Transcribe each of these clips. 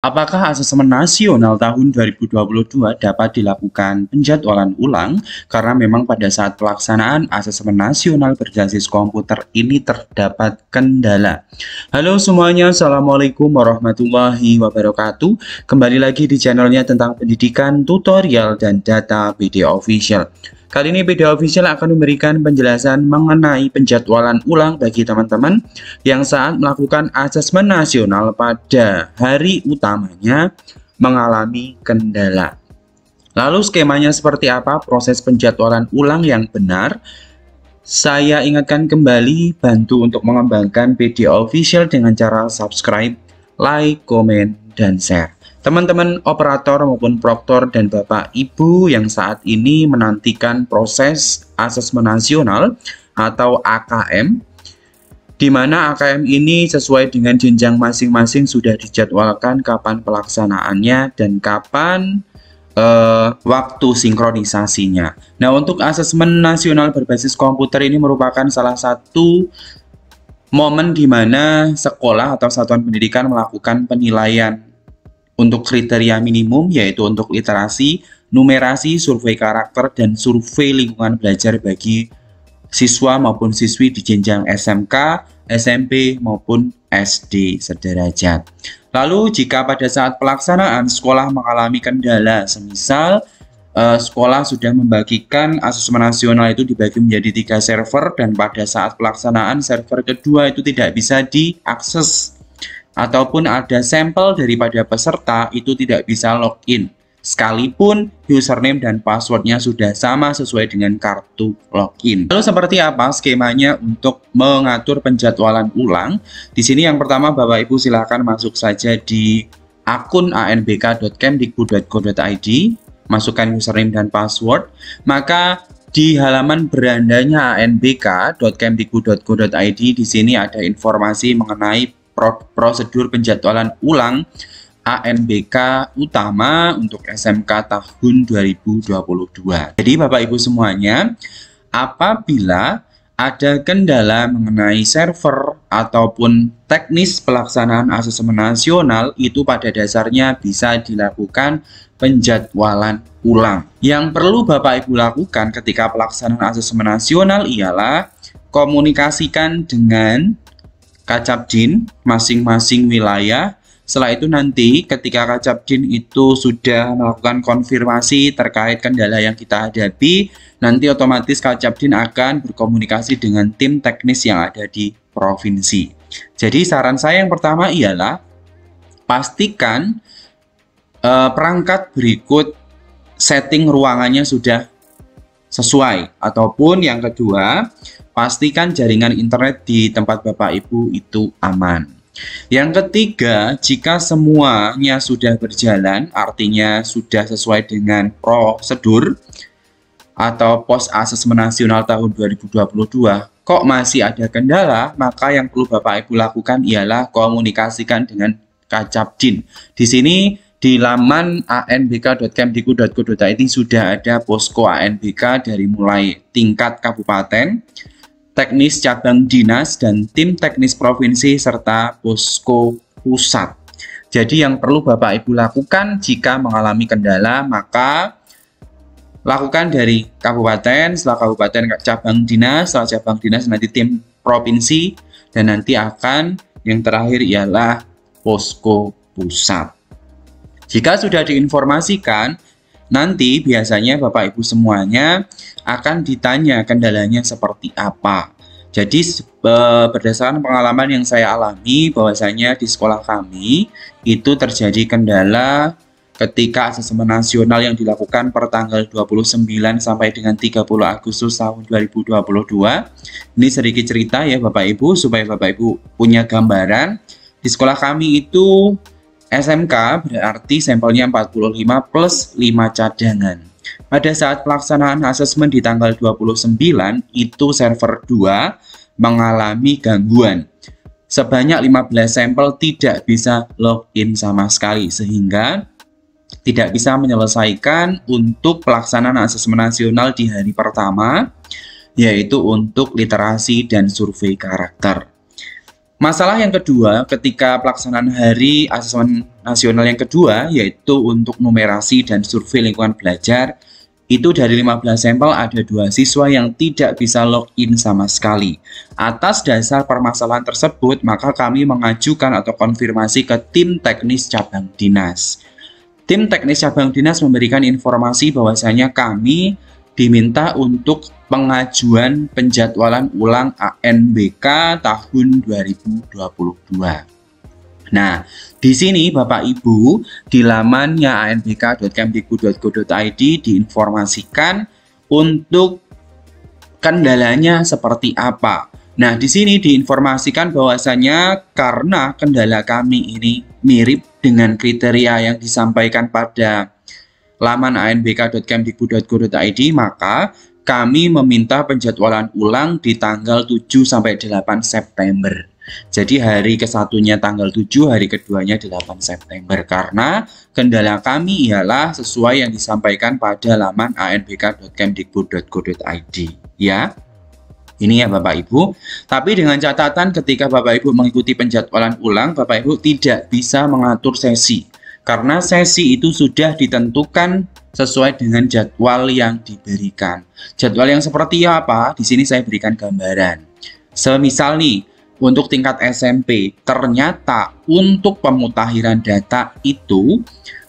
Apakah asesmen nasional tahun 2022 dapat dilakukan penjadwalan ulang karena memang pada saat pelaksanaan asesmen nasional berbasis komputer ini terdapat kendala. Halo semuanya, Assalamualaikum warahmatullahi wabarakatuh. Kembali lagi di channelnya tentang pendidikan, tutorial, dan data BD Official. Kali ini BD Official akan memberikan penjelasan mengenai penjadwalan ulang bagi teman-teman yang saat melakukan asesmen nasional pada hari utamanya mengalami kendala. Lalu skemanya seperti apa proses penjadwalan ulang yang benar? Saya ingatkan kembali, bantu untuk mengembangkan BD Official dengan cara subscribe, like, komen, dan share. Teman-teman operator maupun proktor dan Bapak Ibu yang saat ini menantikan proses asesmen nasional atau AKM, di mana AKM ini sesuai dengan jenjang masing-masing sudah dijadwalkan kapan pelaksanaannya dan kapan waktu sinkronisasinya. Nah, untuk asesmen nasional berbasis komputer ini merupakan salah satu momen di mana sekolah atau satuan pendidikan melakukan penilaian untuk kriteria minimum, yaitu untuk literasi, numerasi, survei karakter, dan survei lingkungan belajar bagi siswa maupun siswi di jenjang SMK, SMP, maupun SD sederajat. Lalu jika pada saat pelaksanaan sekolah mengalami kendala, semisal sekolah sudah membagikan asesmen nasional itu dibagi menjadi 3 server dan pada saat pelaksanaan server kedua itu tidak bisa diakses, ataupun ada sampel daripada peserta itu tidak bisa login, sekalipun username dan passwordnya sudah sama sesuai dengan kartu login. Lalu seperti apa skemanya untuk mengatur penjadwalan ulang? Di sini yang pertama Bapak Ibu silahkan masuk saja di akun anbk.kemdikbud.go.id, masukkan username dan password, maka di halaman berandanya anbk.kemdikbud.go.id di sini ada informasi mengenai prosedur penjadwalan ulang ANBK utama untuk SMK tahun 2022. Jadi Bapak Ibu semuanya, apabila ada kendala mengenai server ataupun teknis pelaksanaan asesmen nasional, itu pada dasarnya bisa dilakukan penjadwalan ulang. Yang perlu Bapak Ibu lakukan ketika pelaksanaan asesmen nasional ialah komunikasikan dengan Kacapdin masing-masing wilayah. Setelah itu nanti ketika Kacapdin itu sudah melakukan konfirmasi terkait kendala yang kita hadapi, nanti otomatis Kacapdin akan berkomunikasi dengan tim teknis yang ada di provinsi. Jadi saran saya yang pertama ialah pastikan perangkat berikut setting ruangannya sudah sesuai, ataupun yang kedua, pastikan jaringan internet di tempat Bapak Ibu itu aman. Yang ketiga, jika semuanya sudah berjalan, artinya sudah sesuai dengan prosedur atau pos asesmen nasional tahun 2022, kok masih ada kendala, maka yang perlu Bapak Ibu lakukan ialah komunikasikan dengan Kacapdin. Di sini di laman anbk.kemdikbud.go.id sudah ada posko ANBK dari mulai tingkat kabupaten, teknis cabang dinas, dan tim teknis provinsi, serta posko pusat. Jadi yang perlu Bapak Ibu lakukan jika mengalami kendala, maka lakukan dari kabupaten, setelah kabupaten cabang dinas, setelah cabang dinas nanti tim provinsi, dan nanti akan yang terakhir ialah posko pusat. Jika sudah diinformasikan, nanti biasanya Bapak Ibu semuanya akan ditanya kendalanya seperti apa. Jadi berdasarkan pengalaman yang saya alami, bahwasanya di sekolah kami itu terjadi kendala ketika asesmen nasional yang dilakukan per tanggal 29 sampai dengan 30 Agustus tahun 2022. Ini sedikit cerita ya Bapak Ibu, supaya Bapak Ibu punya gambaran. Di sekolah kami itu SMK berarti sampelnya 45 plus 5 cadangan. Pada saat pelaksanaan asesmen di tanggal 29, itu server 2 mengalami gangguan. Sebanyak 15 sampel tidak bisa login sama sekali, sehingga tidak bisa menyelesaikan untuk pelaksanaan asesmen nasional di hari pertama, yaitu untuk literasi dan survei karakter. Masalah yang kedua ketika pelaksanaan hari asesmen nasional yang kedua, yaitu untuk numerasi dan survei lingkungan belajar, itu dari 15 sampel ada 2 siswa yang tidak bisa login sama sekali. Atas dasar permasalahan tersebut, maka kami mengajukan atau konfirmasi ke tim teknis cabang dinas. Tim teknis cabang dinas memberikan informasi bahwasanya kami diminta untuk pengajuan penjadwalan ulang ANBK tahun 2022. Nah, di sini Bapak Ibu di lamannya anbk.kemdikbud.go.id diinformasikan untuk kendalanya seperti apa. Nah, di sini diinformasikan bahwasanya karena kendala kami ini mirip dengan kriteria yang disampaikan pada laman anbk.kemdikbud.go.id, maka kami meminta penjadwalan ulang di tanggal 7-8 September. Jadi hari ke-1-nya tanggal 7, hari keduanya 8 September. Karena kendala kami ialah sesuai yang disampaikan pada laman anbk.kemdikbud.go.id. Ya, ini ya Bapak Ibu. Tapi dengan catatan ketika Bapak Ibu mengikuti penjadwalan ulang, Bapak Ibu tidak bisa mengatur sesi. Karena sesi itu sudah ditentukan sesuai dengan jadwal yang diberikan. Jadwal yang seperti apa? Di sini saya berikan gambaran. Semisal nih, untuk tingkat SMP, ternyata untuk pemutahiran data itu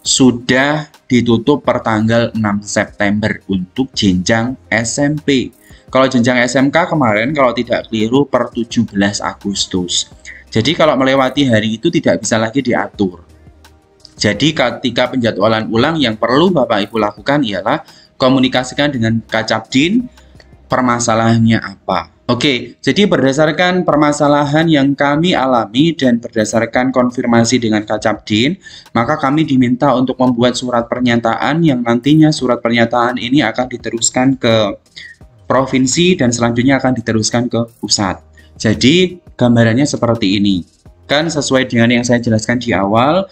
sudah ditutup per tanggal 6 September untuk jenjang SMP. Kalau jenjang SMK kemarin, kalau tidak keliru, per 17 Agustus. Jadi kalau melewati hari itu tidak bisa lagi diatur. Jadi ketika penjadwalan ulang yang perlu Bapak Ibu lakukan ialah komunikasikan dengan Kacapdin permasalahannya apa. Oke, jadi berdasarkan permasalahan yang kami alami dan berdasarkan konfirmasi dengan Kacapdin, maka kami diminta untuk membuat surat pernyataan yang nantinya surat pernyataan ini akan diteruskan ke provinsi dan selanjutnya akan diteruskan ke pusat. Jadi gambarannya seperti ini. Kan sesuai dengan yang saya jelaskan di awal,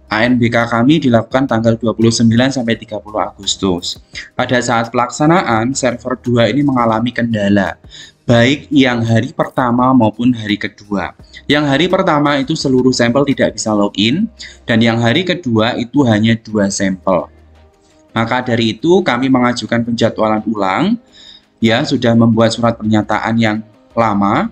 ANBK kami dilakukan tanggal 29 sampai 30 Agustus. Pada saat pelaksanaan, server 2 ini mengalami kendala, baik yang hari pertama maupun hari kedua. Yang hari pertama itu seluruh sampel tidak bisa login, dan yang hari kedua itu hanya 2 sampel. Maka dari itu kami mengajukan penjadwalan ulang, ya sudah membuat surat pernyataan yang lama,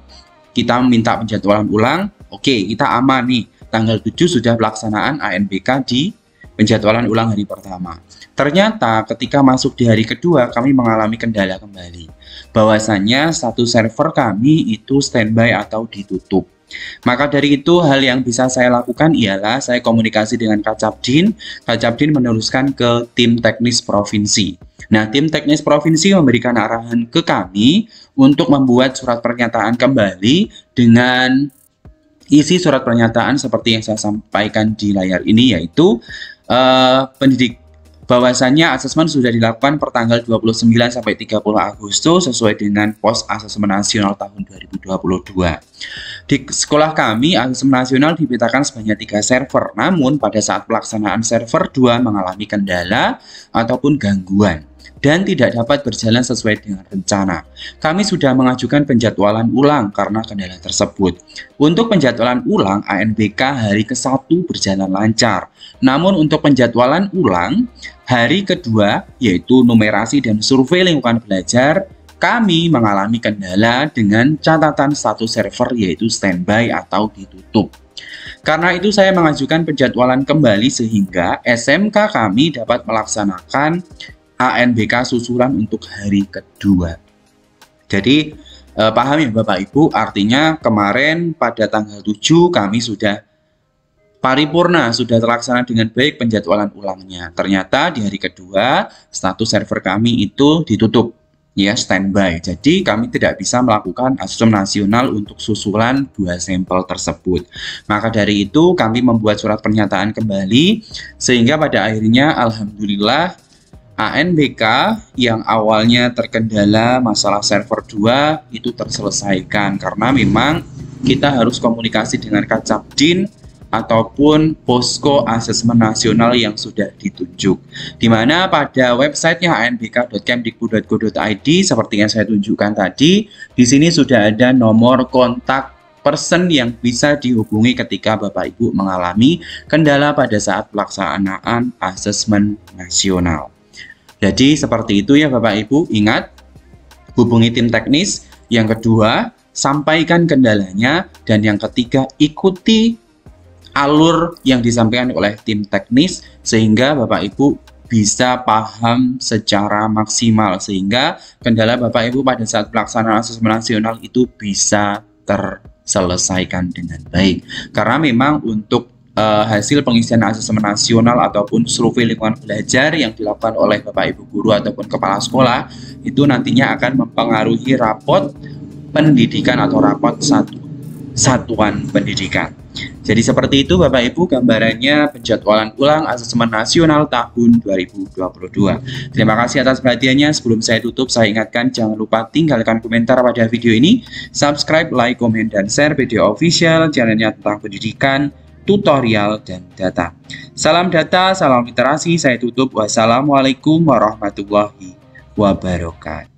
kita meminta penjadwalan ulang, oke kita aman nih. Tanggal 7 sudah pelaksanaan ANBK di penjadwalan ulang hari pertama. Ternyata ketika masuk di hari kedua kami mengalami kendala kembali. Bahwasannya satu server kami itu standby atau ditutup. Maka dari itu hal yang bisa saya lakukan ialah saya komunikasi dengan Kacapdin. Kacapdin meneruskan ke tim teknis provinsi. Nah, tim teknis provinsi memberikan arahan ke kami untuk membuat surat pernyataan kembali dengan isi surat pernyataan seperti yang saya sampaikan di layar ini, yaitu bahwasannya asesmen sudah dilakukan per tanggal 29 sampai 30 Agustus sesuai dengan pos asesmen nasional tahun 2022. Di sekolah kami asesmen nasional dipetakan sebanyak 3 server, namun pada saat pelaksanaan server 2 mengalami kendala ataupun gangguan dan tidak dapat berjalan sesuai dengan rencana. Kami sudah mengajukan penjadwalan ulang karena kendala tersebut. Untuk penjadwalan ulang, ANBK hari ke-1 berjalan lancar. Namun untuk penjadwalan ulang, hari kedua, yaitu numerasi dan survei lingkungan belajar, kami mengalami kendala dengan catatan status server yaitu standby atau ditutup. Karena itu saya mengajukan penjadwalan kembali sehingga SMK kami dapat melaksanakan ANBK susulan untuk hari kedua. Jadi paham ya Bapak Ibu, artinya kemarin pada tanggal 7 kami sudah paripurna, sudah terlaksana dengan baik penjadwalan ulangnya. Ternyata di hari kedua status server kami itu ditutup, ya standby. Jadi kami tidak bisa melakukan asesmen nasional untuk susulan 2 sampel tersebut. Maka dari itu kami membuat surat pernyataan kembali sehingga pada akhirnya alhamdulillah ANBK yang awalnya terkendala masalah server 2 itu terselesaikan karena memang kita harus komunikasi dengan Kacapdin ataupun posko asesmen nasional yang sudah ditunjuk. Di mana pada websitenya anbk.kemdikbud.go.id seperti yang saya tunjukkan tadi, di sini sudah ada nomor kontak person yang bisa dihubungi ketika Bapak Ibu mengalami kendala pada saat pelaksanaan asesmen nasional. Jadi seperti itu ya Bapak Ibu, ingat, hubungi tim teknis. Yang kedua, sampaikan kendalanya. Dan yang ketiga, ikuti alur yang disampaikan oleh tim teknis sehingga Bapak Ibu bisa paham secara maksimal, sehingga kendala Bapak Ibu pada saat pelaksanaan asesmen nasional itu bisa terselesaikan dengan baik. Karena memang untuk hasil pengisian asesmen nasional ataupun survei lingkungan belajar yang dilakukan oleh Bapak Ibu guru ataupun kepala sekolah itu nantinya akan mempengaruhi rapot pendidikan atau rapot satuan pendidikan. Jadi seperti itu Bapak Ibu gambarannya penjadwalan ulang asesmen nasional tahun 2022. Terima kasih atas perhatiannya. Sebelum saya tutup, saya ingatkan jangan lupa tinggalkan komentar pada video ini, subscribe, like, komen, dan share video official channelnya tentang pendidikan, tutorial, dan data. Salam data, salam literasi, saya tutup. Wassalamualaikum warahmatullahi wabarakatuh.